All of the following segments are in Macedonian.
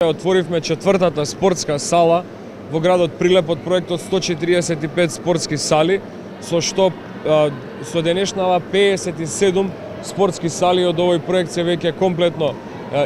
Отворивме четвртата спортска сала во градот Прилеп од проектот 145 спортски сали, со што со денешнава 57 спортски сали од овој проект се веќе комплетно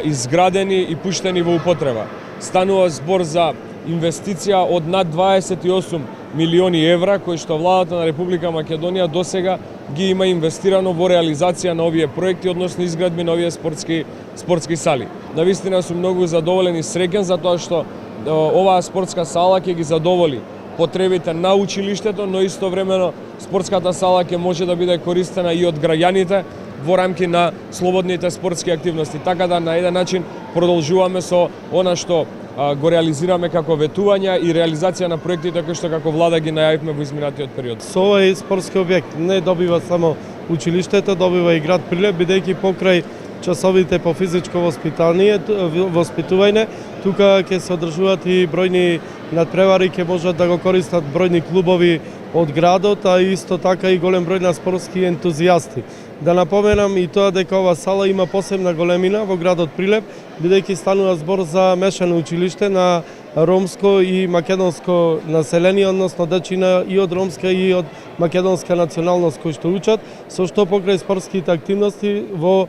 изградени и пуштени во употреба. Станува збор за инвестиција од над 28 милиони евра, кои што владата на Република Македонија досега ги има инвестирано во реализација на овие проекти, односно изградби на овие спортски сали. Навистина сум многу задоволен и среќен за тоа што оваа спортска сала ќе ги задоволи потребите на училиштето, но истовремено спортската сала ќе може да биде користена и од граѓаните во рамки на слободните спортски активности. Така да на еден начин продолжуваме со она што го реализираме како ветувања и реализација на проектите кои што како влада ги најавивме во изминатиот период. Со овој спортски објект не добива само училиштето, добива и град Прилеп, бидејќи покрај часовите по физичко воспитување, тука ќе се одржуваат и бројни надпревари, ќе можат да го користат бројни клубови од градот, а исто така и голем број на спортски ентузијасти. Да напоменам и тоа дека ова сала има посебна големина во градот Прилеп, бидејќи станува збор за мешано училиште на ромско и македонско население, односно дечина и од ромска и од македонска националност кои што учат, со што покрај спортските активности во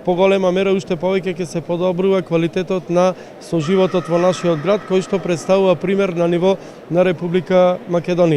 поголема мера уште повеќе ќе се подобрува квалитетот на соживотот во нашиот град, кој што представува пример на ниво на Република Македонија.